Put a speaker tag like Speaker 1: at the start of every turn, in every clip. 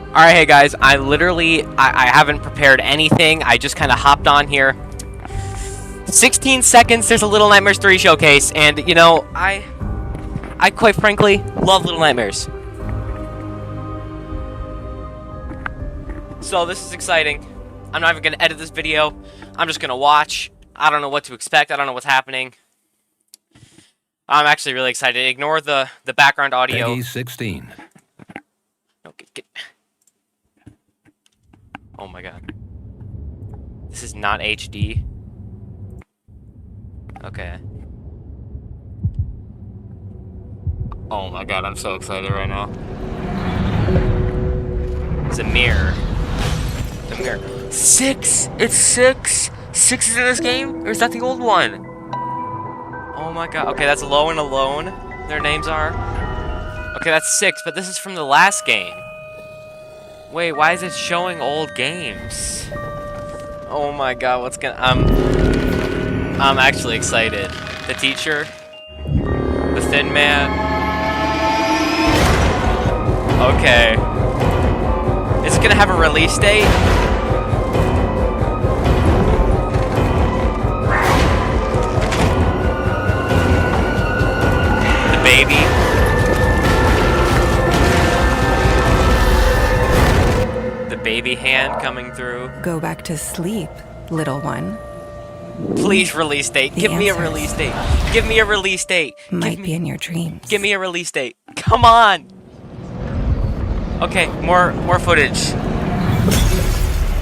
Speaker 1: Alright, hey guys, I haven't prepared anything. I just kind of hopped on here. 16 seconds, there's a Little Nightmares 3 showcase, and, you know, I quite frankly love Little Nightmares. So this is exciting. I'm not even going to edit this video. I'm just going to watch. I don't know what to expect. I don't know what's happening. I'm actually really excited. Ignore the background audio.
Speaker 2: Peggy 16.
Speaker 1: Okay, oh my god. This is not HD. Okay. Oh my god, I'm so excited right now. It's a mirror. The mirror. 6! It's 6! 6 is in this game? Or is that the old one? Oh my god. Okay, that's Low and Alone. Their names are. Okay, that's 6, but this is from the last game. Wait, why is it showing old games? Oh my god, what's gonna... I'm actually excited. The teacher. The thin man. Okay. Is it gonna have a release date? The baby. The baby hand coming through.
Speaker 3: Go back to sleep, little one.
Speaker 1: Please, release date. Give me a release date. Give me a release date.
Speaker 3: Might be in your dreams.
Speaker 1: Give me a release date. Come on. Okay, more footage.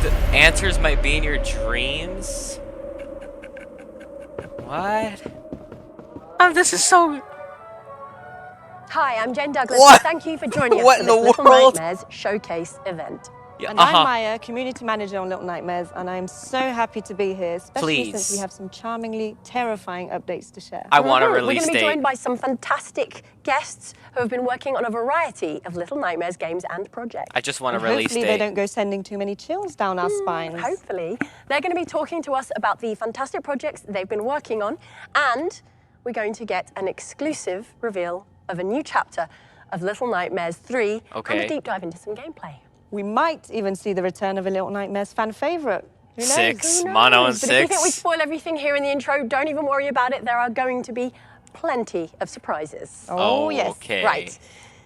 Speaker 1: The answers might be in your dreams. What? Oh, this is so...
Speaker 4: Hi, I'm Jen Douglas.
Speaker 1: What?
Speaker 4: Thank you for joining us
Speaker 1: What
Speaker 4: for
Speaker 1: in
Speaker 4: this
Speaker 1: the
Speaker 4: Little
Speaker 1: world?
Speaker 4: Nightmares showcase event.
Speaker 1: Yeah,
Speaker 5: And I'm Maya, Community Manager on Little Nightmares, and I'm so happy to be here, especially since we have some charmingly terrifying updates to share.
Speaker 1: I want a
Speaker 4: We're
Speaker 1: release
Speaker 4: going to be
Speaker 1: date.
Speaker 4: joined by some fantastic guests who have been working on a variety of Little Nightmares games and projects.
Speaker 1: I just want a
Speaker 5: And
Speaker 1: release
Speaker 5: hopefully
Speaker 1: date.
Speaker 5: they don't go sending too many chills down our spines.
Speaker 4: Hopefully. They're going to be talking to us about the fantastic projects they've been working on, and we're going to get an exclusive reveal of a new chapter of Little Nightmares 3 and a deep dive into some gameplay.
Speaker 5: We might even see the return of a Little Nightmares fan favorite. Who knows?
Speaker 1: 6.
Speaker 4: Who knows?
Speaker 1: Mono and
Speaker 4: But if you think we
Speaker 1: 6.
Speaker 4: spoil everything here in the intro, don't even worry about it. There are going to be plenty of surprises.
Speaker 5: Oh, yes.
Speaker 1: Okay.
Speaker 4: Right.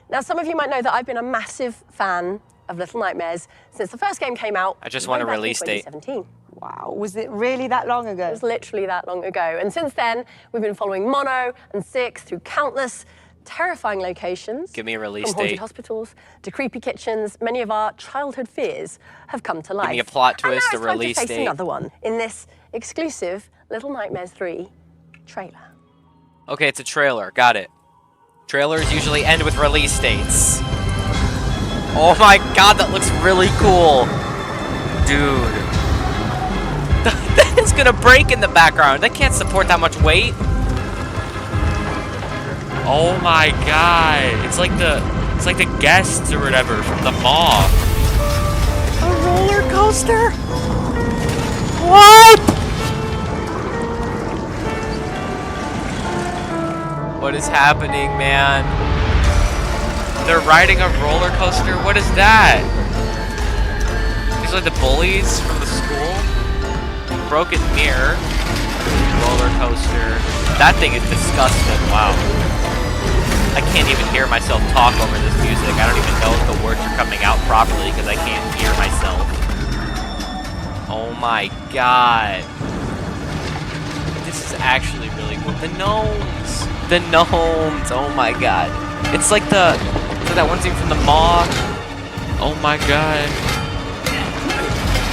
Speaker 4: Now, some of you might know that I've been a massive fan of Little Nightmares since the first game came out.
Speaker 1: I just want a
Speaker 4: way back in
Speaker 1: release date.
Speaker 4: 2017.
Speaker 5: Wow, was it really that long ago?
Speaker 4: It was literally that long ago. And since then, we've been following Mono and 6 through countless terrifying locations.
Speaker 1: Give me a release
Speaker 4: From haunted
Speaker 1: date.
Speaker 4: hospitals to creepy kitchens, many of our childhood fears have come to life.
Speaker 1: me a plot twist,
Speaker 4: and
Speaker 1: a
Speaker 4: now it's
Speaker 1: release
Speaker 4: time to face
Speaker 1: date.
Speaker 4: another one in this exclusive Little Nightmares 3 trailer.
Speaker 1: Okay, it's a trailer. Got it. Trailers usually end with release dates. Oh my god, that looks really cool. Dude. That is gonna break in the background. That can't support that much weight. Oh my god. It's like the guests or whatever from the mall. A roller coaster? What? What is happening, man? They're riding a roller coaster? What is that? These are the bullies from the school? Broken mirror. Roller coaster. That thing is disgusting. Wow. I can't even hear myself talk over this music. I don't even know if the words are coming out properly because I can't hear myself. Oh my god. This is actually really cool. The gnomes. The gnomes. Oh my god. It's like that one scene from the Maw. Oh my god.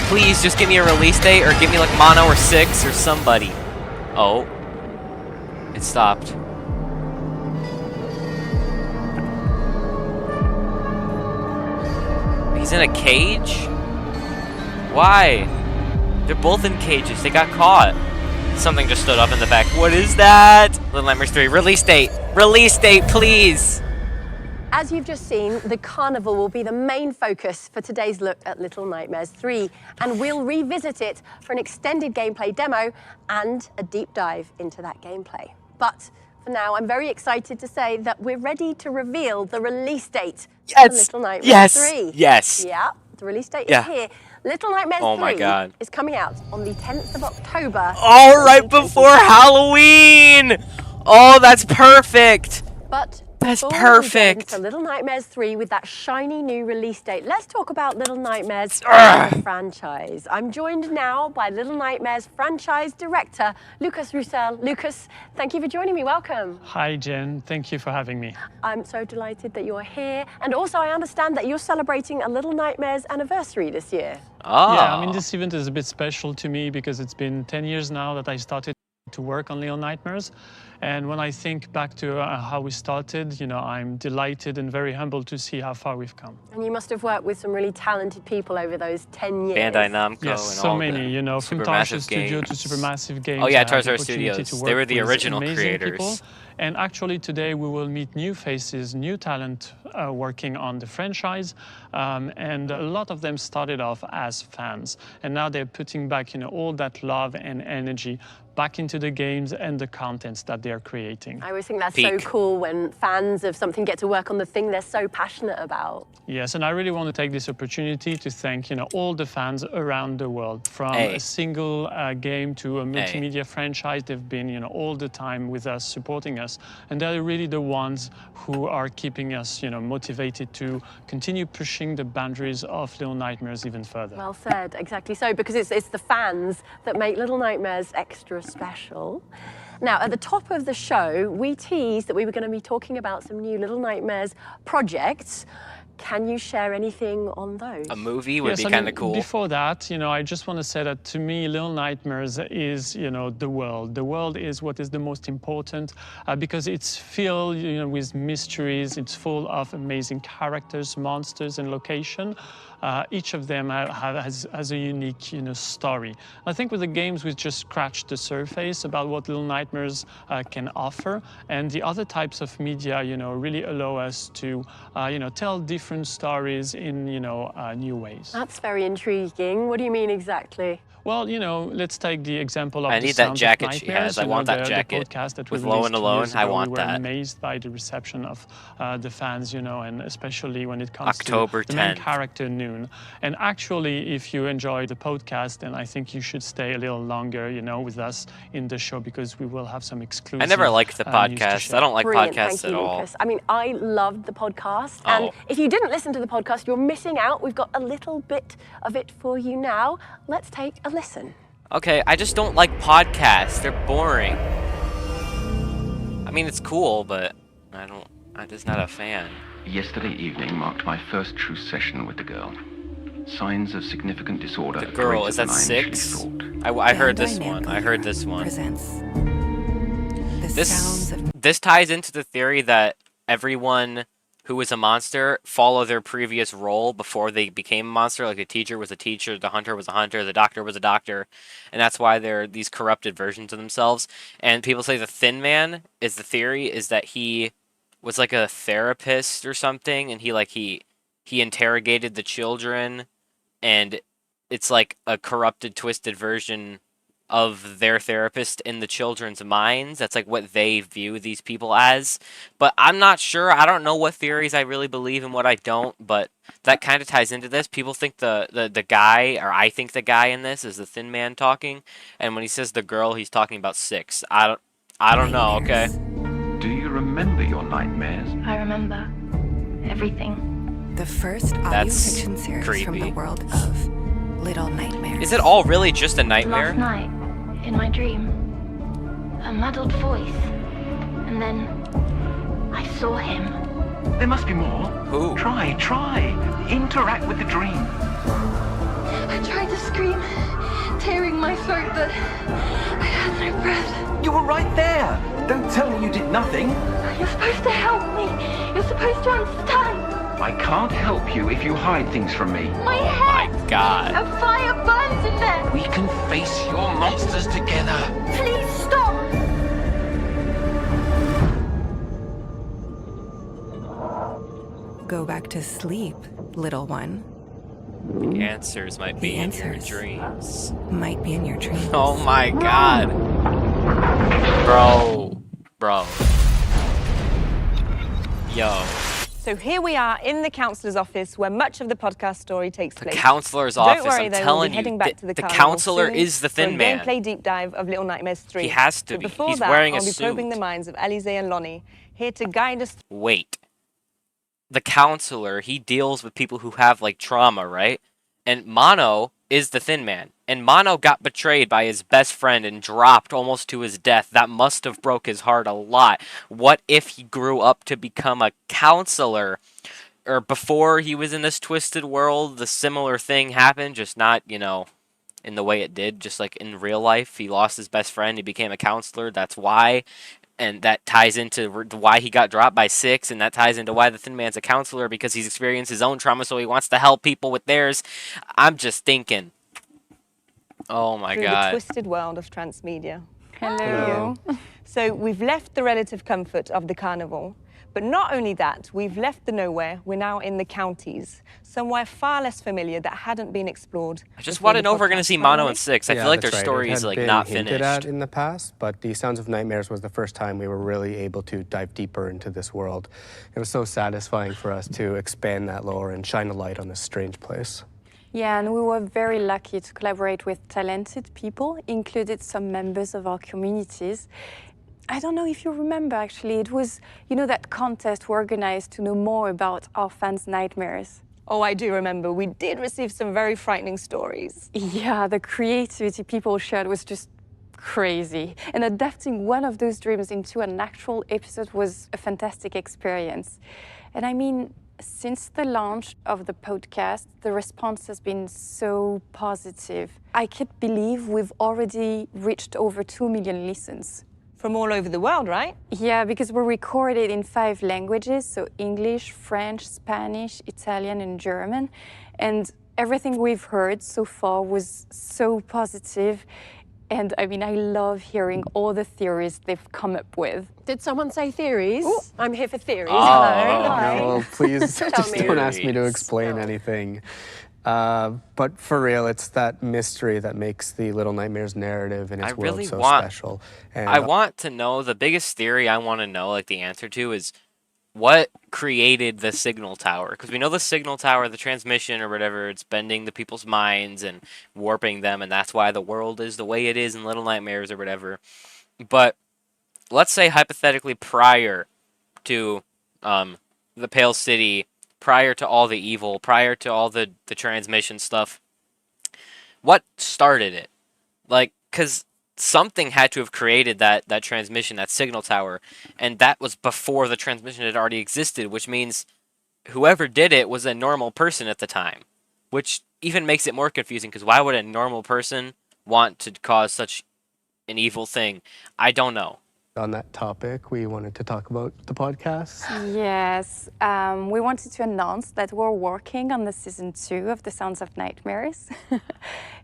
Speaker 1: Please just give me a release date or give me like Mono or 6 or somebody. Oh. It stopped. He's in a cage? Why? They're both in cages. They got caught. Something just stood up in the back. What is that? Little Nightmares 3. Release date. Release date, please.
Speaker 4: As you've just seen, the Carnival will be the main focus for today's look at Little Nightmares 3, and we'll revisit it for an extended gameplay demo and a deep dive into that gameplay. But for now, I'm very excited to say that we're ready to reveal the release date
Speaker 1: Yes.
Speaker 4: for Little Nightmares
Speaker 1: Yes.
Speaker 4: 3.
Speaker 1: Yes.
Speaker 4: Yeah, the release date is here. Little Nightmares 3 is coming out on the 10th of October.
Speaker 1: All right before Halloween. Oh, that's perfect.
Speaker 4: But
Speaker 1: that's
Speaker 4: before
Speaker 1: perfect.
Speaker 4: We get into Little Nightmares 3 with that shiny new release date, let's talk about Little Nightmares the franchise. I'm joined now by Little Nightmares franchise director, Lucas Roussel. Lucas, thank you for joining me. Welcome.
Speaker 2: Hi, Jen. Thank you for having me.
Speaker 4: I'm so delighted that you're here. And also, I understand that you're celebrating a Little Nightmares anniversary this year.
Speaker 1: Oh.
Speaker 2: Yeah, I mean, this event is a bit special to me because it's been 10 years now that I started to work on Little Nightmares. And when I think back to how we started, you know, I'm delighted and very humbled to see how far we've come.
Speaker 4: And you must have worked with some really talented people over those 10 years.
Speaker 1: Bandai Namco
Speaker 2: yes,
Speaker 1: and
Speaker 2: so
Speaker 1: all
Speaker 2: many, you know, from Tarsha Studio to Supermassive Games.
Speaker 1: Oh yeah, Tarsha Studios. They were the original creators.
Speaker 2: People. And actually today we will meet new faces, new talent working on the franchise. And a lot of them started off as fans. And now they're putting back, you know, all that love and energy back into the games and the contents that they're creating.
Speaker 4: I always think that's so cool when fans of something get to work on the thing they're so passionate about.
Speaker 2: Yes, and I really want to take this opportunity to thank, you know, all the fans around the world, from a single game to a multimedia franchise. They've been, you know, all the time with us, supporting us, and they're really the ones who are keeping us, you know, motivated to continue pushing the boundaries of Little Nightmares even further.
Speaker 4: Well said, exactly so, because it's the fans that make Little Nightmares extra special. Now, at the top of the show, we teased that we were going to be talking about some new Little Nightmares projects. Can you share anything on those?
Speaker 1: A movie would be kind of cool.
Speaker 2: Before that, you know, I just want to say that to me, Little Nightmares is, you know, the world. The world is what is the most important because it's filled, you know, with mysteries. It's full of amazing characters, monsters, and location. Each of them has a unique, you know, story. I think with the games, we just scratched the surface about what Little Nightmares can offer, and the other types of media, you know, really allow us to, you know, tell different stories in, you know, new ways.
Speaker 4: That's very intriguing. What do you mean exactly?
Speaker 2: Well, you know, let's take the example of
Speaker 1: I need that jacket she has. I want that jacket.
Speaker 2: With
Speaker 1: Low and Alone, I want that.
Speaker 2: We were amazed by the reception of the fans, you know, and especially when it comes
Speaker 1: October
Speaker 2: to the main character, Noon. And actually, if you enjoy the podcast, then I think you should stay a little longer, you know, with us in the show, because we will have some exclusive.
Speaker 1: I never liked the podcast. I don't like podcasts at all.
Speaker 4: Lucas. I mean, I loved the podcast. And if you didn't listen to the podcast, you're missing out. We've got a little bit of it for you now. Let's take a listen.
Speaker 1: Okay, I just don't like podcasts. They're boring. I mean, it's cool, but I'm just not a fan.
Speaker 6: Yesterday evening marked my first true session with the girl. Signs of significant disorder.
Speaker 1: The girl, is that 6? I heard this one. I heard this one. This ties into the theory that everyone who is a monster follow their previous role before they became a monster. Like the teacher was a teacher, the hunter was a hunter, the doctor was a doctor, and that's why they're these corrupted versions of themselves. And people say the Thin Man is the theory is that he was like a therapist or something, and he interrogated the children, and it's like a corrupted, twisted version of their therapist in the children's minds. That's like what they view these people as. But I'm not sure. I don't know what theories I really believe and what I don't, but that kind of ties into this. People think the guy, or I think the guy in this is the Thin Man talking, and when he says the girl, he's talking about 6. I don't know, okay?
Speaker 6: Do you remember your nightmares?
Speaker 7: I remember everything.
Speaker 3: The first audio fiction series from the world of Little Nightmares.
Speaker 1: Is it all really just a nightmare?
Speaker 7: Last night, in my dream, a muddled voice, and then I saw him.
Speaker 6: There must be more.
Speaker 1: Who?
Speaker 6: Try. Interact with the dream.
Speaker 7: I tried to scream, tearing my throat, but I had no breath.
Speaker 6: You were right there. Don't tell me you did nothing.
Speaker 7: You're supposed to help me. You're supposed to understand.
Speaker 6: I can't help you if you hide things from me.
Speaker 7: My head!
Speaker 1: My God.
Speaker 7: A fire burns in there!
Speaker 6: We can face your monsters together.
Speaker 7: Please stop!
Speaker 3: Go back to sleep, little one.
Speaker 1: The answers might be in your dreams.
Speaker 3: Might be in your dreams.
Speaker 1: Oh my God. Bro. Yo.
Speaker 5: So here we are in the counselor's office where much of the podcast story takes place.
Speaker 1: The counselor's office,
Speaker 5: Don't worry,
Speaker 1: I'm
Speaker 5: though,
Speaker 1: telling
Speaker 5: we'll be heading
Speaker 1: you.
Speaker 5: back to the
Speaker 1: The
Speaker 5: Carnival
Speaker 1: counselor
Speaker 5: soon
Speaker 1: is the Thin
Speaker 5: for a
Speaker 1: Man.
Speaker 5: gameplay deep dive of Little Nightmares 3.
Speaker 1: He has to
Speaker 5: but
Speaker 1: be.
Speaker 5: Before
Speaker 1: He's
Speaker 5: that,
Speaker 1: wearing a
Speaker 5: I'll be probing
Speaker 1: suit.
Speaker 5: the minds of Alize and Lonnie, here to guide us.
Speaker 1: Wait. The counselor, he deals with people who have, like, trauma, right? And Mono is the Thin Man. And Mono got betrayed by his best friend and dropped almost to his death. That must have broke his heart a lot. What if he grew up to become a counselor? Or before he was in this twisted world, the similar thing happened, just not, you know, in the way it did. Just like in real life, he lost his best friend, he became a counselor, that's why. And that ties into why he got dropped by 6, and that ties into why the Thin Man's a counselor, because he's experienced his own trauma, so he wants to help people with theirs. I'm just thinking. Oh my
Speaker 5: through
Speaker 1: God.
Speaker 5: the twisted world of transmedia.
Speaker 8: Hello.
Speaker 5: So we've left the relative comfort of the carnival, but not only that, we've left the nowhere. We're now in the counties, somewhere far less familiar that hadn't been explored.
Speaker 1: I just
Speaker 5: before
Speaker 1: want to
Speaker 5: the
Speaker 1: know if we're going to
Speaker 5: podcast.
Speaker 1: see Mono and 6. I feel like their
Speaker 8: that's
Speaker 1: story
Speaker 8: right.
Speaker 1: is
Speaker 8: It had
Speaker 1: like
Speaker 8: been
Speaker 1: not
Speaker 8: hinted
Speaker 1: finished.
Speaker 8: at in the past, but the Sounds of Nightmares was the first time we were really able to dive deeper into this world. It was so satisfying for us to expand that lore and shine a light on this strange place.
Speaker 9: Yeah, and we were very lucky to collaborate with talented people, included some members of our communities. I don't know if you remember, actually, it was, you know, that contest we organized to know more about our fans' nightmares.
Speaker 5: Oh, I do remember. We did receive some very frightening stories.
Speaker 9: Yeah, the creativity people shared was just crazy. And adapting one of those dreams into an actual episode was a fantastic experience. And I mean, since the launch of the podcast, the response has been so positive. I can't believe we've already reached over 2 million listens.
Speaker 5: From all over the world, right?
Speaker 9: Yeah, because we recorded in 5 languages, so English, French, Spanish, Italian, and German. And everything we've heard so far was so positive. And I mean, I love hearing all the theories they've come up with.
Speaker 4: Did someone say theories?
Speaker 5: Ooh.
Speaker 4: I'm here for theories.
Speaker 1: Oh.
Speaker 4: Hello. Hi.
Speaker 8: No, please just
Speaker 4: me.
Speaker 8: don't ask me to explain anything. But for real, it's that mystery that makes the Little Nightmares narrative and its world so special. And
Speaker 1: I want to know, the biggest theory I want to know, like the answer to, is what created the signal tower? Because we know the signal tower, the transmission or whatever, it's bending the people's minds and warping them, and that's why the world is the way it is in Little Nightmares or whatever. But let's say hypothetically prior to the Pale City, prior to all the evil, prior to all the transmission stuff, what started it? Like, because something had to have created that transmission, that signal tower, and that was before the transmission had already existed, which means whoever did it was a normal person at the time, which even makes it more confusing, because why would a normal person want to cause such an evil thing? I don't know.
Speaker 8: on that topic, we wanted to talk about the podcast.
Speaker 9: Yes, we wanted to announce that we're working on the season 2 of The Sounds of Nightmares.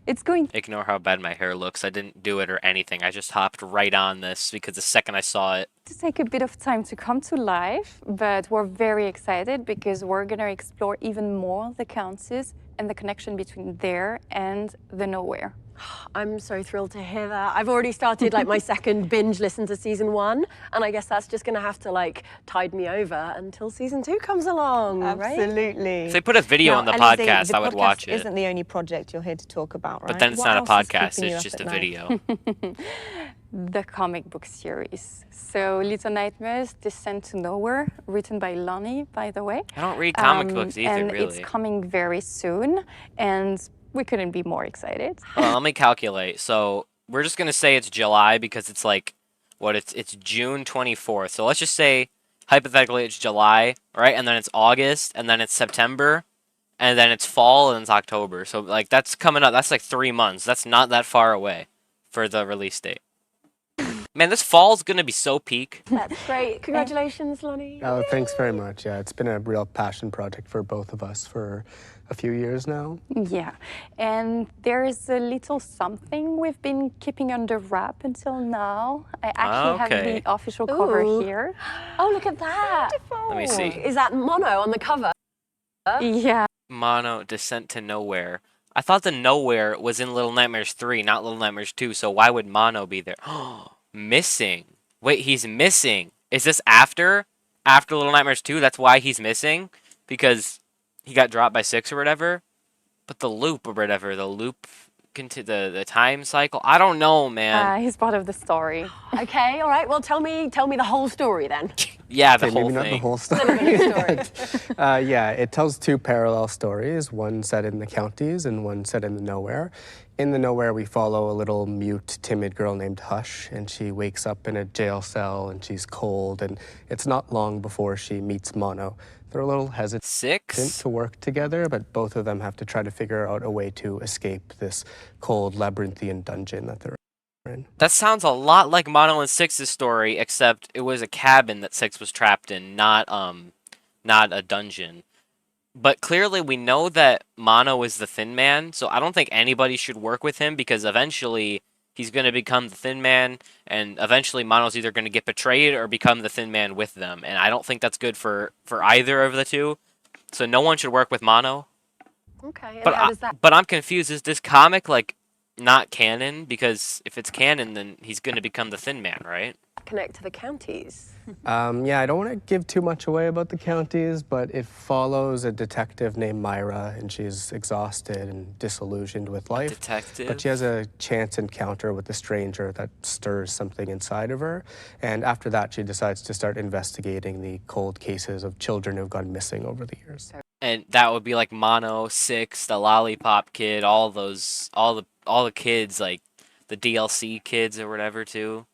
Speaker 9: It's going...
Speaker 1: Ignore how bad my hair looks. I didn't do it or anything. I just hopped right on this because the second I saw it...
Speaker 9: to take a bit of time to come to life, but we're very excited because we're going to explore even more the counties and the connection between there and the nowhere.
Speaker 4: I'm so thrilled to hear that. I've already started like my second binge listen to season 1, and I guess that's just going to have to like tide me over until season 2 comes along, right?
Speaker 5: Absolutely.
Speaker 1: If they put a video
Speaker 5: Now,
Speaker 1: on the
Speaker 5: Alize,
Speaker 1: podcast,
Speaker 5: the
Speaker 1: I would
Speaker 5: podcast
Speaker 1: watch it.
Speaker 5: Isn't the only project you're here to talk about, right?
Speaker 1: But then it's
Speaker 5: What
Speaker 1: not a
Speaker 5: else is
Speaker 1: podcast,
Speaker 5: keeping you
Speaker 1: it's
Speaker 5: up
Speaker 1: just
Speaker 5: at
Speaker 1: a
Speaker 5: night?
Speaker 1: video.
Speaker 9: The comic book series. So Little Nightmares, Descent to Nowhere, written by Lonnie, by the way.
Speaker 1: I don't read comic books either,
Speaker 9: and
Speaker 1: really.
Speaker 9: it's coming very soon, and we couldn't be more excited.
Speaker 1: Well, let me calculate. So we're just gonna say it's July because it's like, what? It's June 24th. So let's just say hypothetically it's July, right? And then it's August, and then it's September, and then it's fall, and it's October. So like that's coming up. That's like 3 months. That's not that far away for the release date. Man, this fall's gonna be so peak.
Speaker 4: That's great. Congratulations, Lonnie.
Speaker 8: Oh, thanks very much. Yeah, it's been a real passion project for both of us for a few years now.
Speaker 9: Yeah, and there's a little something we've been keeping under wrap until now. I actually have
Speaker 1: Okay.
Speaker 9: the official cover
Speaker 4: Ooh.
Speaker 9: here.
Speaker 4: Oh, look at that.
Speaker 1: Let me see.
Speaker 4: Is that Mono on the cover?
Speaker 9: Yeah.
Speaker 1: Mono Descent to Nowhere. I thought the Nowhere was in Little Nightmares 3, not Little Nightmares 2, so why would Mono be there? Missing. Wait, he's missing. Is this after? after Little Nightmares 2, that's why he's missing, because he got dropped by 6 or whatever. But the loop or whatever, the time cycle, I don't know, man.
Speaker 9: He's part of the story.
Speaker 4: Okay, all right. Well, tell me the whole story then.
Speaker 1: Yeah, the
Speaker 8: Okay,
Speaker 1: whole
Speaker 8: maybe
Speaker 1: thing.
Speaker 8: not the whole story. Yeah, it tells two parallel stories, one set in the counties and one set in the nowhere. In the nowhere, we follow a little mute, timid girl named Hush, and she wakes up in a jail cell and she's cold, and it's not long before she meets Mono. They're a little hesitant
Speaker 1: 6?
Speaker 8: to work together, but both of them have to try to figure out a way to escape this cold, labyrinthian dungeon that they're in.
Speaker 1: That sounds a lot like Mono and 6's story, except it was a cabin that 6 was trapped in, not a dungeon. But clearly we know that Mono is the Thin Man, so I don't think anybody should work with him, because eventually he's going to become the Thin Man, and eventually Mono's either going to get betrayed or become the Thin Man with them. And I don't think that's good for either of the two. So no one should work with Mono.
Speaker 4: Okay, and how does that
Speaker 1: But I'm confused. Is this comic, like, not canon? Because if it's canon, then he's going to become the Thin Man, right?
Speaker 4: connect to the counties?
Speaker 8: Yeah, I don't want to give too much away about the counties, but it follows a detective named Myra, and she's exhausted and disillusioned with life.
Speaker 1: Detective?
Speaker 8: But she has a chance encounter with a stranger that stirs something inside of her, and after that she decides to start investigating the cold cases of children who've gone missing over the years.
Speaker 1: And that would be like Mono, 6, the Lollipop Kid, all the kids, like the DLC kids or whatever too.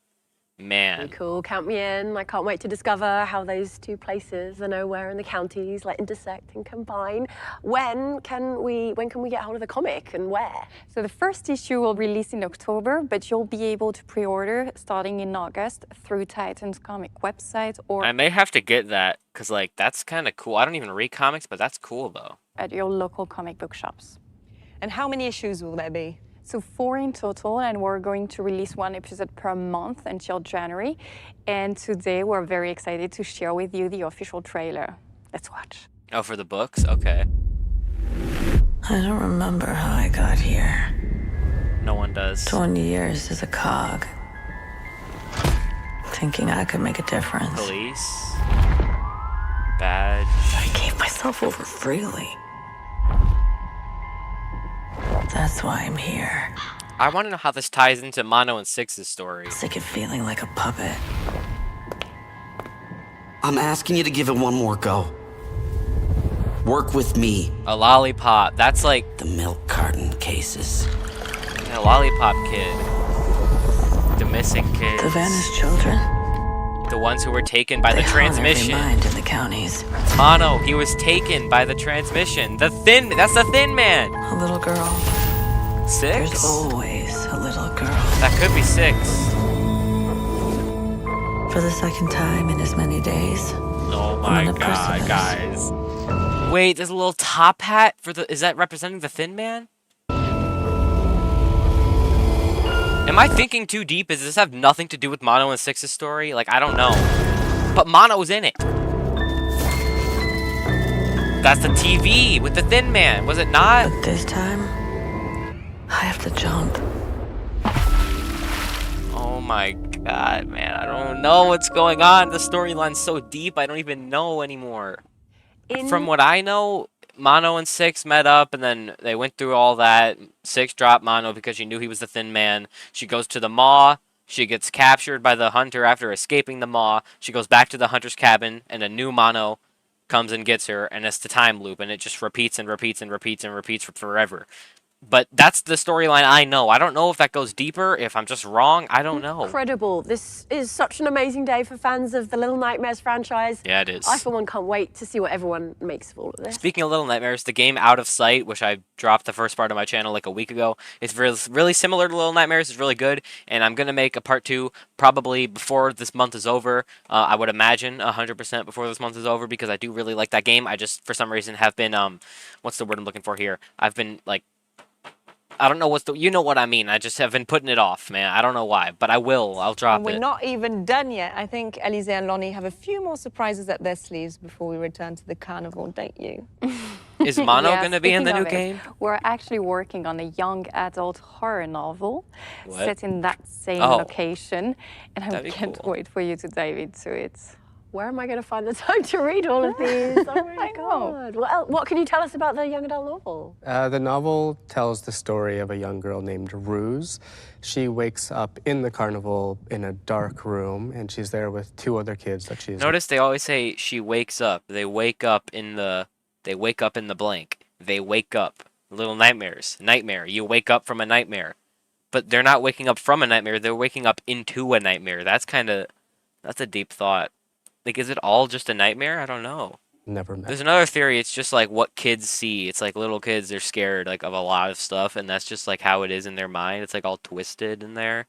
Speaker 1: Man.
Speaker 4: Really cool. Count me in. I can't wait to discover how those two places, the nowhere and the counties, like intersect and combine. When can we get hold of the comic and where?
Speaker 9: So the first issue will release in October, but you'll be able to pre-order starting in August through Titan's comic website or
Speaker 1: I may have to get that, because like that's kind of cool. I don't even read comics, but that's cool though.
Speaker 9: at your local comic book shops.
Speaker 5: And how many issues will there be?
Speaker 9: So 4 in total, and we're going to release 1 episode per month until January. And today we're very excited to share with you the official trailer. Let's watch.
Speaker 1: Oh, for the books? Okay.
Speaker 10: I don't remember how I got here.
Speaker 1: No one does.
Speaker 10: 20 years as a cog. Thinking I could make a difference.
Speaker 1: Police. Badge.
Speaker 10: I gave myself over freely. That's why I'm here.
Speaker 1: I want to know how this ties into Mono and 6's story.
Speaker 10: Sick of feeling like a puppet.
Speaker 11: I'm asking you to give it one more go. Work with me.
Speaker 1: A lollipop. That's like
Speaker 11: The milk carton cases.
Speaker 1: a lollipop kid. The missing kids.
Speaker 10: The vanished children.
Speaker 1: The ones who were taken by the
Speaker 10: They haunt every
Speaker 1: transmission.
Speaker 10: mind in the counties.
Speaker 1: Mono, he was taken by the transmission. That's the Thin Man.
Speaker 10: A little girl.
Speaker 1: 6?
Speaker 10: There's always a little girl.
Speaker 1: That could be 6.
Speaker 10: For the second time in as many days.
Speaker 1: Oh my
Speaker 10: on a
Speaker 1: god,
Speaker 10: precipice.
Speaker 1: guys. Wait, there's a little top hat for the. Is that representing the Thin Man? Am I thinking too deep? Does this have nothing to do with Mono and 6's story? Like, I don't know. But Mono's in it. That's the TV with the Thin Man, was it not?
Speaker 10: But this time, I have to jump.
Speaker 1: Oh my god, man. I don't know what's going on. The storyline's so deep, I don't even know anymore. From what I know, Mono and 6 met up, and then they went through all that. 6 dropped Mono because she knew he was the Thin Man. She goes to the maw. She gets captured by the hunter after escaping the maw. She goes back to the hunter's cabin, and a new Mono comes and gets her, and it's the time loop, and it just repeats and repeats and repeats and repeats for forever. But that's the storyline I know. I don't know if that goes deeper, if I'm just wrong. I don't know.
Speaker 4: Incredible. This is such an amazing day for fans of the Little Nightmares franchise.
Speaker 1: Yeah, it is.
Speaker 4: I, for one, can't wait to see what everyone makes of all of this.
Speaker 1: Speaking of Little Nightmares, the game Out of Sight, which I dropped the first part of my channel like a week ago, it's really similar to Little Nightmares. It's really good, and I'm going to make a part 2 probably before this month is over. I would imagine 100% before this month is over, because I do really like that game. I just, for some reason, have been, what's the word I'm looking for here? I've been, like, I don't know you know what I mean. I just have been putting it off, man. I don't know why, but I will. I'll drop
Speaker 5: And we're not even done yet. I think Elise and Lonnie have a few more surprises up their sleeves before we return to the carnival, don't you?
Speaker 1: Is Mono
Speaker 9: Yeah,
Speaker 1: going to be in the
Speaker 9: speaking
Speaker 1: new
Speaker 9: of it,
Speaker 1: game?
Speaker 9: We're actually working on a young adult horror novel
Speaker 1: What?
Speaker 9: set in that same
Speaker 1: Oh.
Speaker 9: location, and I
Speaker 1: That'd be
Speaker 9: can't
Speaker 1: cool.
Speaker 9: wait for you to dive into it.
Speaker 4: Where am I going to find the time to read all of these? Oh my God. What can you tell us about the young adult novel?
Speaker 8: The novel tells the story of a young girl named Ruse. She wakes up in the carnival in a dark room, and she's there with 2 other kids that she's...
Speaker 1: Notice they always say she wakes up. They wake up in the blank. They wake up. Little nightmares. Nightmare. You wake up from a nightmare. But they're not waking up from a nightmare. They're waking up into a nightmare. That's a deep thought. Like, is it all just a nightmare? I don't know.
Speaker 8: Never met.
Speaker 1: There's another theory. It's just like what kids see. It's like little kids, they're scared like of a lot of stuff, and that's just like how it is in their mind. It's like all twisted in there.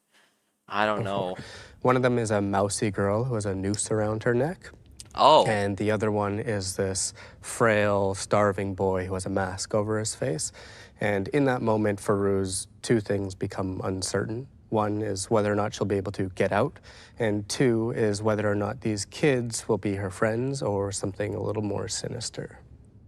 Speaker 1: I don't know.
Speaker 8: One of them is a mousy girl who has a noose around her neck.
Speaker 1: Oh.
Speaker 8: And the other one is this frail, starving boy who has a mask over his face. And in that moment, for Ruse, 2 things become uncertain. One is whether or not she'll be able to get out, and 2 is whether or not these kids will be her friends or something a little more sinister.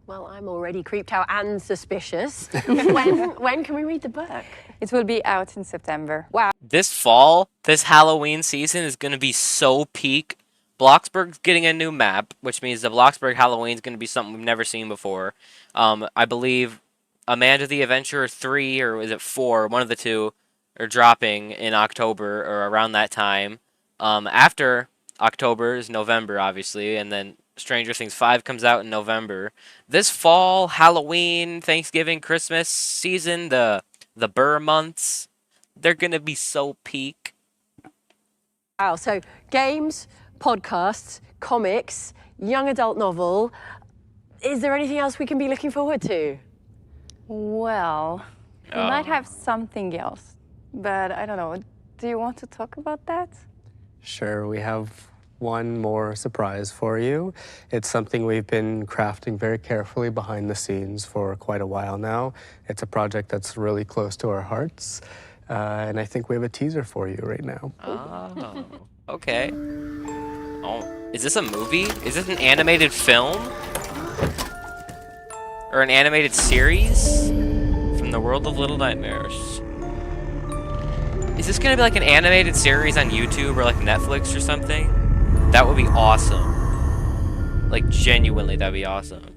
Speaker 4: Well, I'm already creeped out and suspicious. When can we read the book?
Speaker 9: It will be out in September. Wow.
Speaker 1: This fall, this Halloween season is going to be so peak. Bloxburg's getting a new map, which means the Bloxburg Halloween is going to be something we've never seen before. I believe Amanda the Adventurer 3, or is it 4, one of the 2, are dropping in October or around that time. After October is November, obviously, and then Stranger Things 5 comes out in November. This fall, Halloween, Thanksgiving, Christmas season, the Burr months, they're going to be so peak.
Speaker 4: Wow, so games, podcasts, comics, young adult novel. Is there anything else we can be looking forward to?
Speaker 9: Well, we might have something else, but I don't know. Do you want to talk about that?
Speaker 8: Sure, we have one more surprise for you. It's something we've been crafting very carefully behind the scenes for quite a while now. It's a project that's really close to our hearts, and I think we have a teaser for you right now.
Speaker 1: Oh, okay. Oh, is this a movie? Is this an animated film? Or an animated series? From the world of Little Nightmares. Is this gonna be like an animated series on YouTube or like Netflix or something? That would be awesome. Like, genuinely, that'd be awesome.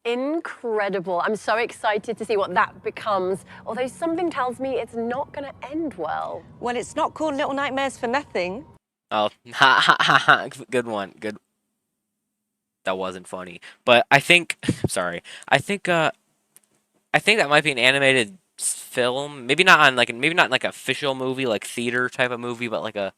Speaker 4: Incredible. I'm so excited to see what that becomes, although something tells me it's not going to end well.
Speaker 5: Well, it's not called Little Nightmares for nothing.
Speaker 1: Oh, ha ha ha ha. Good one. Good. That wasn't funny. But I think, sorry. I think that might be an animated film. Maybe not like an official movie, like theater type of movie, but like a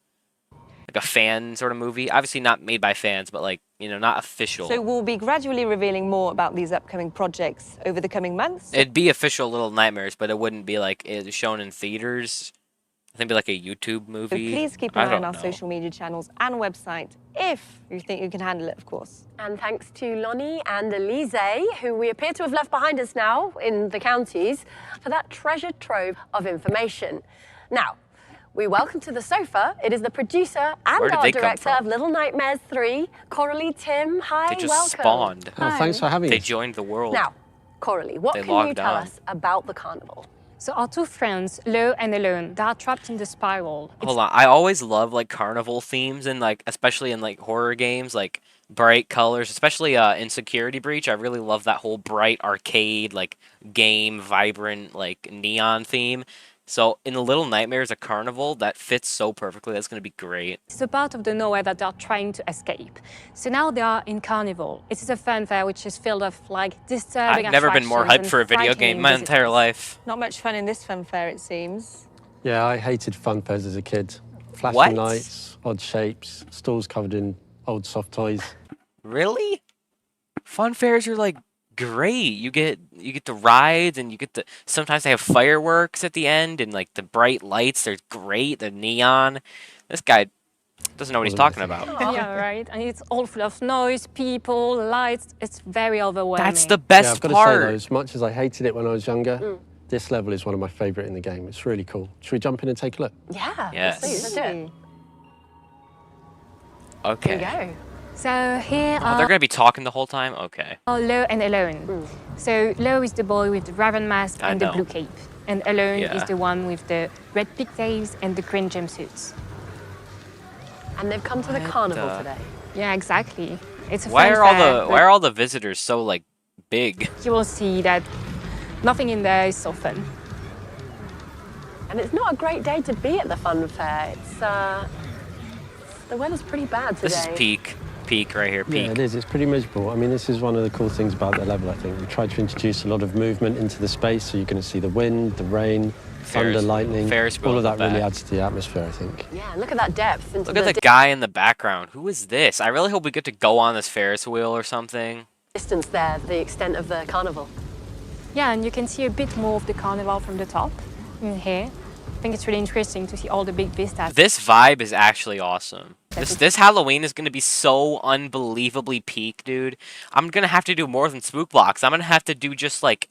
Speaker 1: fan sort of movie. Obviously not made by fans, but like, you know, not official.
Speaker 5: So we'll be gradually revealing more about these upcoming projects over the coming months.
Speaker 1: It'd be official Little Nightmares, but it wouldn't be like it's shown in theaters. I think it'd be like a YouTube movie.
Speaker 5: So please keep an eye on our social media channels and website if you think you can handle it, of course.
Speaker 4: And thanks to Lonnie and Elise, who we appear to have left behind us now in the counties, for that treasure trove of information. Now, we welcome to the sofa. It is the producer and art director of Little Nightmares 3, Coralie, Tim. Hi, welcome.
Speaker 1: They just spawned.
Speaker 12: Oh, thanks for having us.
Speaker 1: They joined the world.
Speaker 4: Now, Coralie, what can you tell us about the carnival?
Speaker 13: So our 2 friends, Lo and Alone, they are trapped in the spiral.
Speaker 1: Hold on, I always love like carnival themes and like especially in like horror games, like bright colors, especially in Security Breach. I really love that whole bright arcade like game, vibrant like neon theme. So in the Little Nightmares, a carnival, that fits so perfectly. That's going to be great.
Speaker 13: It's a part of the nowhere that they are trying to escape. So now they are in Carnival. It is a fun fair which is filled with like disturbing
Speaker 1: I've never been more hyped for a video game in my entire life.
Speaker 5: Not much fun in this fun fair, it seems.
Speaker 12: Yeah, I hated fun fairs as a kid. Flashing lights, odd shapes, stalls covered in old soft toys.
Speaker 1: Really? Fun fairs are like great. You get the rides, and you get the sometimes they have fireworks at the end, and like the bright lights. They're great. The neon. This guy doesn't know what he's talking about.
Speaker 13: Yeah, right. And it's all full of noise, people, lights. It's very overwhelming.
Speaker 1: That's the best
Speaker 12: I've got
Speaker 1: part.
Speaker 12: to say though, as much as I hated it when I was younger, this level is one of my favourite in the game. It's really cool. Should we jump in and take a look?
Speaker 4: Yeah.
Speaker 1: Yes.
Speaker 4: Let's do it.
Speaker 1: Okay.
Speaker 4: Here we go.
Speaker 13: So here
Speaker 1: Oh, they're gonna be talking the whole time? Okay.
Speaker 13: are Lo and Alone. So Lo is the boy with the raven mask and the blue cape. And Alone is the one with the red pigtails and the green jumpsuits.
Speaker 4: And they've come to the carnival today.
Speaker 13: Yeah, exactly. It's a
Speaker 1: Why
Speaker 13: fun
Speaker 1: are all
Speaker 13: fair,
Speaker 1: the why are all the visitors so like big?
Speaker 13: You will see that nothing in there is so fun.
Speaker 4: And it's not a great day to be at the fun fair. It's the weather's pretty bad today.
Speaker 1: This is peak right here, peak.
Speaker 12: Yeah, it is. It's pretty miserable. I mean, this is one of the cool things about the level, I think. We tried to introduce a lot of movement into the space, so you're going to see the wind, the rain, thunder, lightning. All of that really adds to the atmosphere, I think.
Speaker 4: Yeah, and look at that depth.
Speaker 1: Look at the guy in the background. Who is this? I really hope we get to go on this Ferris wheel or something.
Speaker 4: Distance there, the extent of the carnival.
Speaker 13: Yeah, and you can see a bit more of the carnival from the top in here. I think it's really interesting to see all the big vistas.
Speaker 1: This vibe is actually awesome. This Halloween is going to be so unbelievably peak, dude. I'm going to have to do more than Spook Blocks. I'm going to have to do just like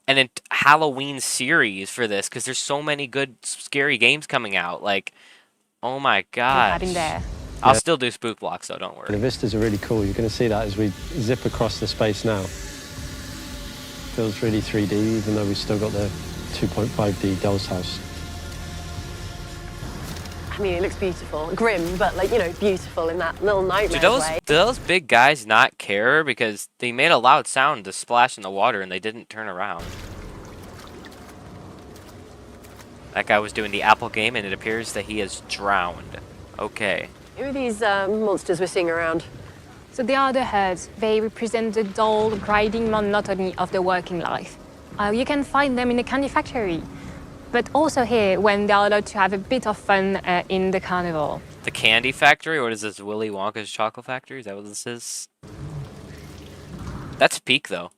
Speaker 1: an Halloween series for this because there's so many good scary games coming out. Like, oh my gosh. I'll still do Spook Blocks though, don't worry.
Speaker 12: The vistas are really cool. You're going to see that as we zip across the space now. Feels really 3D, even though we've still got the 2.5D Doll's House.
Speaker 4: I mean, it looks beautiful. Grim, but like, you know, beautiful in that little nightmare way.
Speaker 1: Do those big guys not care? Because they made a loud sound to splash in the water and they didn't turn around. That guy was doing the apple game and it appears that he is drowned. Okay.
Speaker 4: Who are these monsters we're seeing around?
Speaker 13: So they are the herds. They represent the dull, grinding monotony of the working life. You can find them in the candy factory, but also here when they are allowed to have a bit of fun in the carnival.
Speaker 1: The candy factory? What is this, Willy Wonka's chocolate factory? Is that what this is? That's peak though.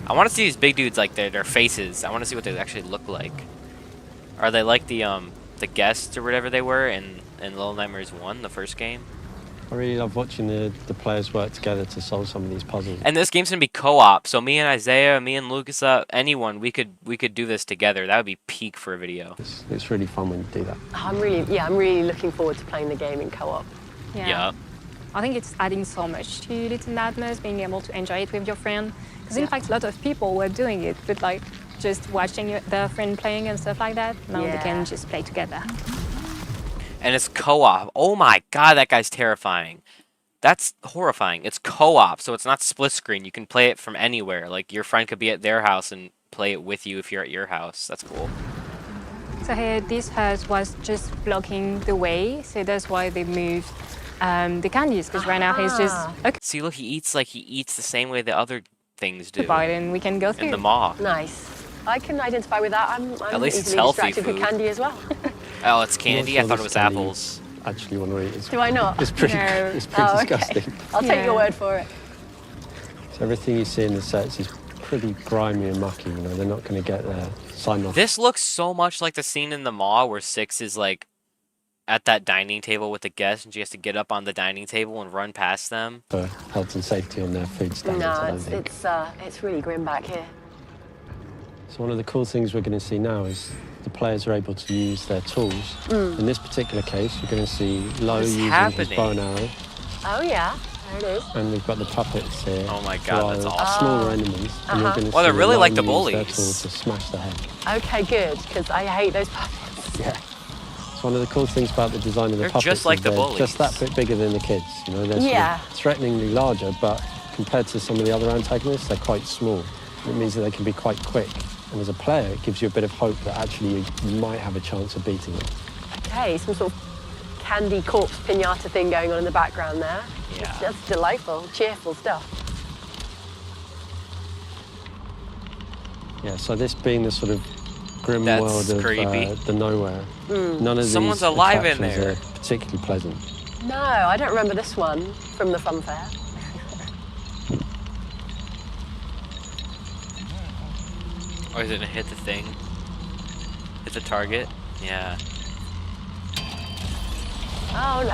Speaker 1: I want to see these big dudes like their faces. I want to see what they actually look like. Are they like the guests or whatever they were in Little Nightmares 1, the first game?
Speaker 12: I really love watching the players work together to solve some of these puzzles.
Speaker 1: And this game's gonna be co-op, so me and Isaiah, me and Lucas, anyone, we could do this together. That would be peak for a video.
Speaker 12: It's really fun when you do that.
Speaker 4: Oh, I'm really looking forward to playing the game in co-op.
Speaker 1: Yeah.
Speaker 13: I think it's adding so much to Little Nightmares, being able to enjoy it with your friend. Because in fact, a lot of people were doing it, but like just watching their friend playing and stuff like that. Now they can just play together.
Speaker 1: And it's co-op. Oh my god, that guy's terrifying. That's horrifying. It's co-op, so it's not split screen. You can play it from anywhere. Like, your friend could be at their house and play it with you if you're at your house. That's cool.
Speaker 13: So here, this house was just blocking the way, so that's why they moved the candies, because right now he's just... Okay.
Speaker 1: See, look, he eats the same way the other things do.
Speaker 13: And we can go through.
Speaker 1: In the maw.
Speaker 4: Nice. I can identify with that. I'm
Speaker 1: at least it's
Speaker 4: easily
Speaker 1: healthy
Speaker 4: distracted
Speaker 1: food.
Speaker 4: with candy as well.
Speaker 1: Oh, it's candy? I thought it was apples.
Speaker 12: Actually want to eat.
Speaker 4: Do I not?
Speaker 12: It's pretty, it's pretty disgusting.
Speaker 4: I'll take your word for it.
Speaker 12: So everything you see in the sets is pretty grimy and mucky, you know, they're not going to get their sign off.
Speaker 1: This looks so much like the scene in the maw where Six is like at that dining table with the guests and she has to get up on the dining table and run past them.
Speaker 12: For health and safety on their food standards,
Speaker 4: No, it's really grim back here.
Speaker 12: So one of the cool things we're going to see now is the players are able to use their tools. In this particular case, you're going to see Lo using his bow and arrow.
Speaker 4: Oh yeah, there it is.
Speaker 12: And we've got the puppets here.
Speaker 1: Oh my god, that's awesome.
Speaker 12: Smaller enemies. And you're going to
Speaker 1: they're really like the
Speaker 12: use
Speaker 1: bullies.
Speaker 12: their tool to smash the head.
Speaker 4: Okay, good, because I hate those puppets.
Speaker 12: Yeah. It's one of the cool things about the design of the puppets.
Speaker 1: Just like
Speaker 12: is
Speaker 1: the
Speaker 12: they're
Speaker 1: bullies.
Speaker 12: just that bit bigger than the kids. You know, they're sort of threateningly larger, but compared to some of the other antagonists, they're quite small. It means that they can be quite quick. And as a player, it gives you a bit of hope that actually you might have a chance of beating them.
Speaker 4: Okay, some sort of candy corpse pinata thing going on in the background there.
Speaker 1: Yeah.
Speaker 4: That's delightful, cheerful stuff.
Speaker 12: Yeah, so this being the sort of grim world of the nowhere, none of
Speaker 1: Someone's
Speaker 12: these
Speaker 1: alive in
Speaker 12: attractions
Speaker 1: there.
Speaker 12: are particularly pleasant.
Speaker 4: No, I don't remember this one from the fun fair.
Speaker 1: Or is it gonna hit the thing? Hit the target? Yeah.
Speaker 4: Oh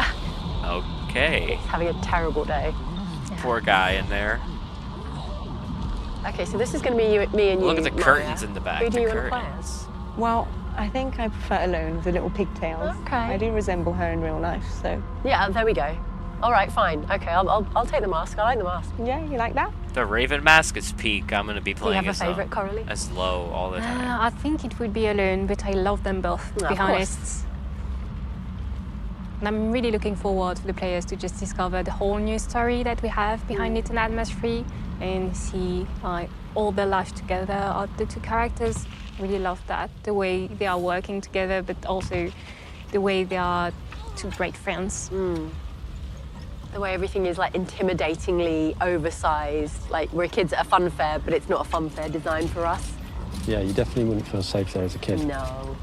Speaker 4: no.
Speaker 1: Okay.
Speaker 4: Having a terrible day.
Speaker 1: Poor guy in there.
Speaker 4: Okay, so this is going to be me and you.
Speaker 1: Look at the curtains in the back.
Speaker 4: Who do
Speaker 1: the
Speaker 4: you want to play
Speaker 1: curtains.
Speaker 4: as?
Speaker 5: Well, I think I prefer Alone, the little pigtails.
Speaker 4: Okay.
Speaker 5: I do resemble her in real life, so...
Speaker 4: Yeah, there we go. All right, fine. Okay, I'll take the mask. I like the mask.
Speaker 5: Yeah, you like that?
Speaker 1: The Raven mask is peak. I'm gonna be
Speaker 4: Do you
Speaker 1: playing
Speaker 4: have a favourite, Coralie?
Speaker 1: as Lo all the time.
Speaker 13: I think it would be Alone, but I love them both, to be honest. And I'm really looking forward for the players to just discover the whole new story that we have behind Little Nightmares 3 and see like all the life together of the two characters. Really love that, the way they are working together, but also the way they are two great friends.
Speaker 4: The way everything is like intimidatingly oversized. Like we're kids at a fun fair, but it's not a fun fair designed for us.
Speaker 12: Yeah, you definitely wouldn't feel safe there as a kid.
Speaker 4: No.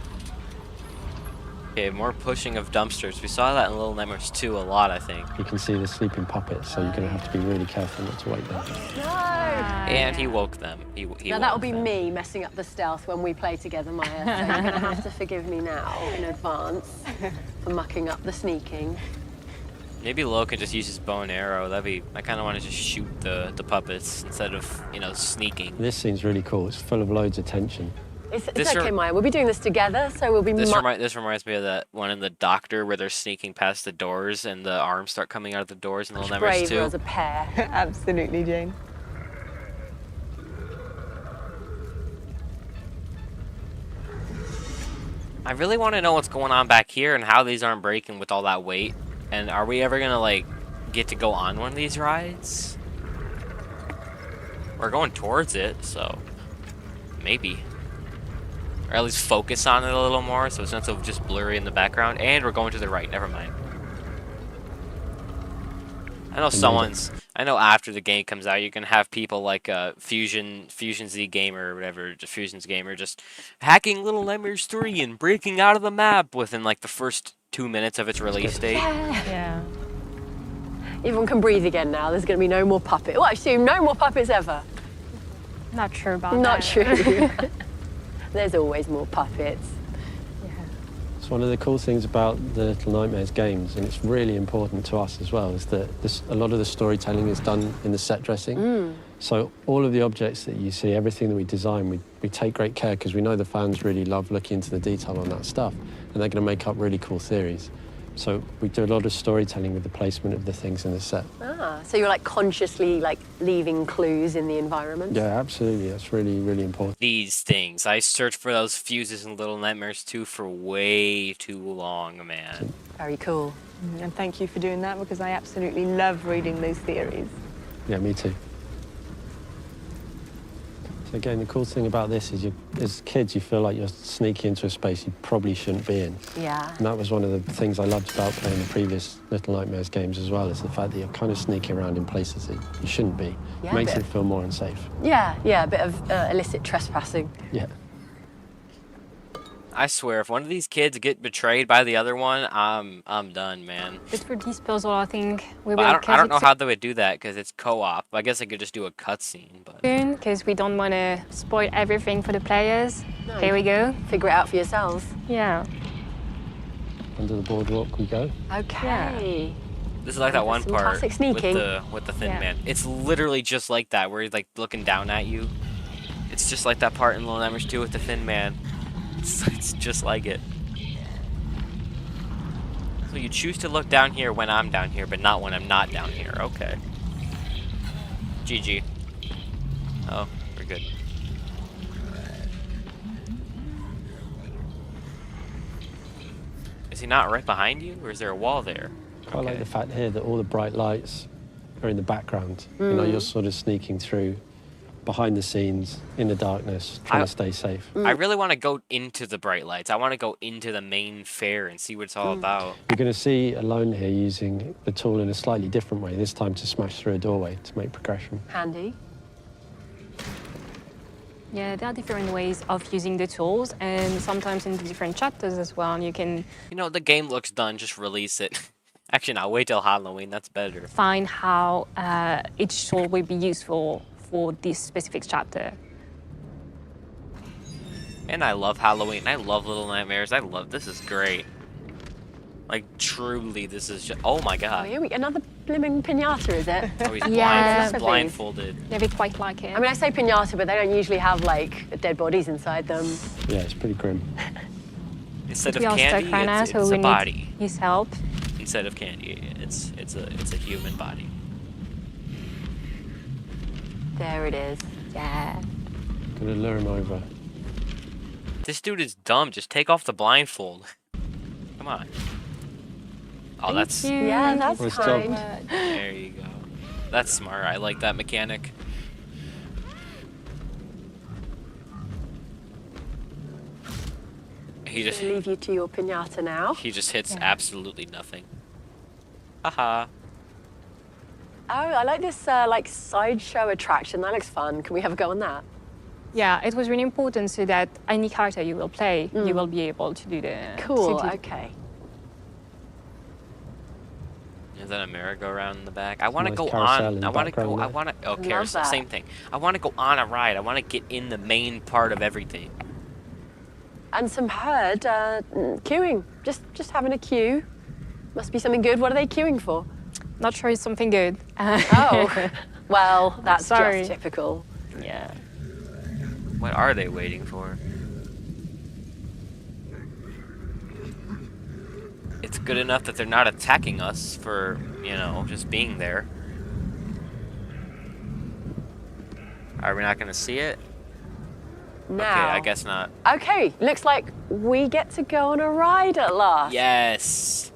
Speaker 1: Okay, more pushing of dumpsters. We saw that in Little Nightmares 2 a lot, I think.
Speaker 12: You can see the sleeping puppets, so you're going to have to be really careful not to wake them.
Speaker 4: No!
Speaker 1: And he woke them. He
Speaker 4: Now that'll be me messing up the stealth when we play together, Maya. So you're gonna have to forgive me now in advance for mucking up the sneaking.
Speaker 1: Maybe Lo can just use his bow and arrow. I kind of want to just shoot the puppets instead of, you know, sneaking.
Speaker 12: This scene's really cool. It's full of loads of tension.
Speaker 4: It's okay, Maya. We'll be doing this together, so we'll be.
Speaker 1: This reminds me of that one in The Doctor where they're sneaking past the doors and the arms start coming out of the doors in Little Nightmares 2.
Speaker 4: As a pair.
Speaker 5: Absolutely, Jane.
Speaker 1: I really want to know what's going on back here and how these aren't breaking with all that weight. And are we ever gonna like get to go on one of these rides? We're going towards it, so maybe. Or at least focus on it a little more so it's not so just blurry in the background. And we're going to the right, never mind. I know after the game comes out, you can have people like Fusion Z Gamer or whatever, Fusion's Gamer, just hacking Little Nightmares 3 and breaking out of the map within like the first 2 minutes of its release date.
Speaker 4: Yeah. Everyone can breathe again now. There's going to be no more puppets. Well, I assume no more puppets ever.
Speaker 13: Not sure about that.
Speaker 4: Not true. There's always more puppets.
Speaker 12: It's one of the cool things about the Little Nightmares games, and it's really important to us as well, is that a lot of the storytelling is done in the set dressing. So all of the objects that you see, everything that we design, we take great care because we know the fans really love looking into the detail on that stuff, and they're going to make up really cool theories. So we do a lot of storytelling with the placement of the things in the set.
Speaker 4: So you're like consciously like leaving clues in the environment?
Speaker 12: Yeah, absolutely. That's really, really important.
Speaker 1: These things. I searched for those fuses in Little Nightmares 2 for way too long, man.
Speaker 4: Very cool.
Speaker 5: And thank you for doing that because I absolutely love reading those theories.
Speaker 12: Yeah, me too. So again, the cool thing about this is as kids, you feel like you're sneaking into a space you probably shouldn't be in.
Speaker 4: Yeah.
Speaker 12: And that was one of the things I loved about playing the previous Little Nightmares games as well, is the fact that you're kind of sneaking around in places that you shouldn't be.
Speaker 4: Yeah,
Speaker 12: Makes it feel more unsafe.
Speaker 4: Yeah, a bit of illicit trespassing.
Speaker 12: Yeah.
Speaker 1: I swear, if one of these kids get betrayed by the other one, I'm done, man.
Speaker 13: But for this puzzle, I think we will.
Speaker 1: I don't know how they would do that because it's co-op. I guess I could just do a cutscene, but.
Speaker 13: Because we don't want to spoil everything for the players.
Speaker 4: No.
Speaker 13: Here we go.
Speaker 4: Figure it out for yourselves.
Speaker 13: Yeah.
Speaker 12: Under the boardwalk we go.
Speaker 4: Okay.
Speaker 13: Yeah.
Speaker 1: This is like that one
Speaker 4: Some
Speaker 1: part
Speaker 4: classic sneaking.
Speaker 1: with the Thin Man. It's literally just like that, where he's like looking down at you. It's just like that part in Little Nightmares 2 with the Thin Man. It's just like it. So you choose to look down here when I'm down here, but not when I'm not down here. Okay. GG. Oh, we're good. Is he not right behind you, or is there a wall there?
Speaker 12: Quite like the fact here that all the bright lights are in the background. You know, you're sort of sneaking through behind the scenes in the darkness, trying to stay safe.
Speaker 1: I really want to go into the bright lights. I want to go into the main fair and see what it's all about.
Speaker 12: You're going to see Alone here using the tool in a slightly different way, this time to smash through a doorway to make progression.
Speaker 4: Handy.
Speaker 13: Yeah, there are different ways of using the tools, and sometimes in the different chapters as well. You can.
Speaker 1: You know, the game looks done. Just release it. Actually, no, wait till Halloween. That's better.
Speaker 13: Find how each tool will be useful for this specific chapter.
Speaker 1: And I love Halloween. I love Little Nightmares. This is great. Like, truly, this is just, oh my god.
Speaker 4: Oh, here we another blimmin' pinata, is it?
Speaker 1: Oh, he's
Speaker 13: Yeah.
Speaker 1: blindfolded.
Speaker 13: Yeah, we quite like it.
Speaker 4: I mean, I say pinata, but they don't usually have, like, dead bodies inside them.
Speaker 12: Yeah, it's pretty grim.
Speaker 1: Instead of
Speaker 13: we are
Speaker 1: candy,
Speaker 13: stuck right now,
Speaker 1: it's
Speaker 13: so
Speaker 1: a
Speaker 13: we
Speaker 1: body.
Speaker 13: need his help.
Speaker 1: Instead of candy, it's a human body.
Speaker 4: There it is.
Speaker 13: Yeah.
Speaker 12: Gonna lure him over.
Speaker 1: This dude is dumb. Just take off the blindfold. Come on. Oh, that's...
Speaker 4: Yeah, that's
Speaker 12: Nice
Speaker 4: kind.
Speaker 12: job.
Speaker 1: There you go. That's smart. I like that mechanic. He just...
Speaker 4: leave you to your piñata now.
Speaker 1: He just hits absolutely nothing. Haha.
Speaker 4: Oh, I like this like sideshow attraction. That looks fun. Can we have a go on that?
Speaker 13: Yeah, it was really important so that any character you will play, you will be able to do the...
Speaker 4: Cool,
Speaker 13: to do-
Speaker 4: okay.
Speaker 1: Is that a merry-go-round in the back? I want to
Speaker 12: Nice
Speaker 1: go
Speaker 12: carousel
Speaker 1: on.
Speaker 12: in
Speaker 1: I
Speaker 12: the
Speaker 1: want to go.
Speaker 12: background
Speaker 1: I
Speaker 12: there.
Speaker 1: want to. Oh,
Speaker 4: Love
Speaker 1: carousel.
Speaker 4: that.
Speaker 1: Same thing. I want to go on a ride. I want to get in the main part of everything.
Speaker 4: And some herd queuing. Just having a queue. Must be something good. What are they queuing for?
Speaker 13: Not sure it's something good.
Speaker 4: Oh, well, that's
Speaker 13: Sorry.
Speaker 4: just typical.
Speaker 13: Yeah.
Speaker 1: What are they waiting for? It's good enough that they're not attacking us for, you know, just being there. Are we not going to see it?
Speaker 4: Now.
Speaker 1: Okay, I guess not.
Speaker 4: Okay, looks like we get to go on a ride at last.
Speaker 1: Yes.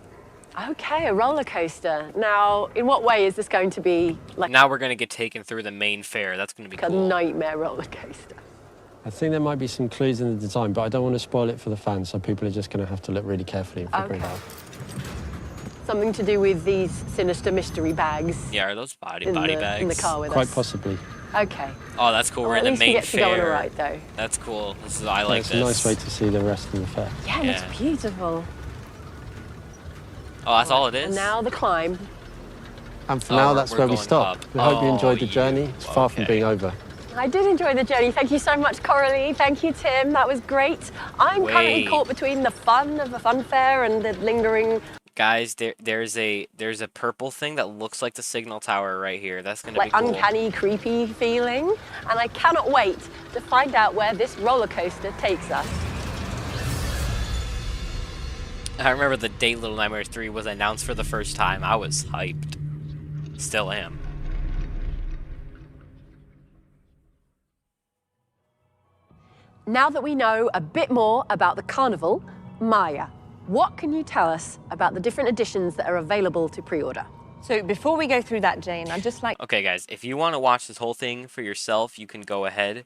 Speaker 4: Okay, a roller coaster. Now, in what way is this going to be like
Speaker 1: Now we're going to get taken through the main fair. That's going to be
Speaker 4: a
Speaker 1: cool.
Speaker 4: nightmare roller coaster?
Speaker 12: I think there might be some clues in the design, but I don't want to spoil it for the fans, so people are just going to have to look really carefully and figure it
Speaker 4: Okay.
Speaker 12: out.
Speaker 4: Something to do with these sinister mystery bags
Speaker 1: Yeah, are those body
Speaker 4: in
Speaker 1: bags?
Speaker 4: the car with
Speaker 12: Quite
Speaker 4: us.
Speaker 12: possibly.
Speaker 4: Okay.
Speaker 1: Oh, that's cool.
Speaker 4: Well,
Speaker 1: We're
Speaker 4: at
Speaker 1: in the
Speaker 4: least we
Speaker 1: main
Speaker 4: get to go on a
Speaker 1: fair.
Speaker 4: ride, though.
Speaker 1: That's cool. This is I like
Speaker 12: It's
Speaker 1: this.
Speaker 12: a nice way to see the rest of the fair.
Speaker 4: Yeah, it looks beautiful.
Speaker 1: Oh, that's all it is?
Speaker 4: And now the climb.
Speaker 12: And for
Speaker 1: Oh,
Speaker 12: now,
Speaker 1: we're-
Speaker 12: that's
Speaker 1: we're
Speaker 12: where we
Speaker 1: going
Speaker 12: stop.
Speaker 1: up.
Speaker 12: We hope you
Speaker 1: Oh,
Speaker 12: enjoyed the
Speaker 1: yeah.
Speaker 12: journey. It's far from
Speaker 1: Okay.
Speaker 12: being over.
Speaker 4: I did enjoy the journey. Thank you so much, Coralie. Thank you, Tim. That was great. I'm currently
Speaker 1: Wait.
Speaker 4: caught between the fun of a fun fair and the lingering,
Speaker 1: Guys, there's a purple thing that looks like the signal tower right here. That's gonna
Speaker 4: like
Speaker 1: be cool.
Speaker 4: uncanny, creepy feeling. And I cannot wait to find out where this roller coaster takes us.
Speaker 1: I remember the date Little Nightmares 3 was announced for the first time. I was hyped. Still am.
Speaker 4: Now that we know a bit more about the carnival, Maya, what can you tell us about the different editions that are available to pre-order?
Speaker 5: So before we go through that, Jane, I'd just like...
Speaker 1: Okay, guys, if you want to watch this whole thing for yourself, you can go ahead.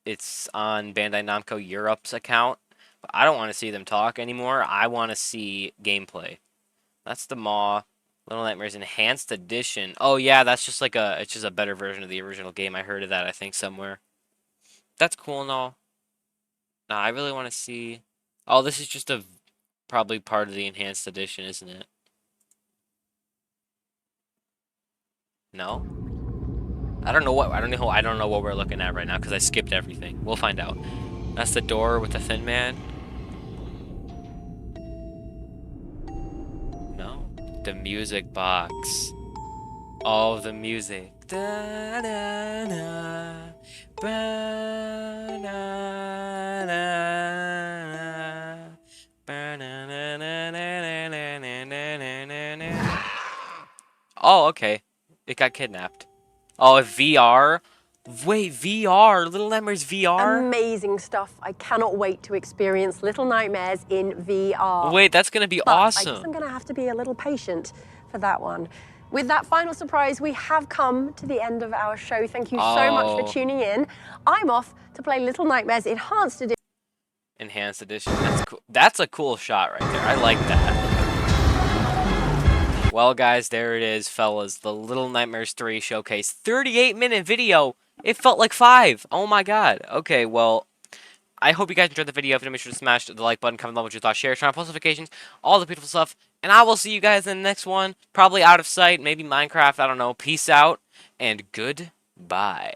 Speaker 1: It's on Bandai Namco Europe's account. But I don't want to see them talk anymore. I want to see gameplay. That's the Maw Little Nightmares Enhanced Edition. Oh yeah, that's just like it's just a better version of the original game. I heard of that, I think, somewhere. That's cool and all. Nah, I really want to see... Oh, this is just probably part of the Enhanced Edition, isn't it? No? I don't know what we're looking at right now because I skipped everything. We'll find out. That's the door with the Thin Man. No. The music box. Oh, the music. Da, da, da, ba, na, na, ba, na, na, na, na, na, na, na, na, na. Oh, okay. It got kidnapped. Oh, VR? Wait, VR? Little Nightmares VR?
Speaker 4: Amazing stuff. I cannot wait to experience Little Nightmares in VR.
Speaker 1: Wait, that's going to be
Speaker 4: But I
Speaker 1: awesome.
Speaker 4: guess I'm going to have to be a little patient for that one. With that final surprise, we have come to the end of our show. Thank you so much for tuning in. I'm off to play Little Nightmares Enhanced Edition.
Speaker 1: Enhanced Edition. That's cool. That's a cool shot right there. I like that. Well, guys, there it is, fellas. The Little Nightmares 3 showcase. 38-minute video. It felt like 5. Oh, my God. Okay, well, I hope you guys enjoyed the video. If you did, make sure to smash the like button, comment below what you thought, share, turn on post notifications, all the beautiful stuff. And I will see you guys in the next one. Probably out of sight, maybe Minecraft, I don't know. Peace out, and goodbye.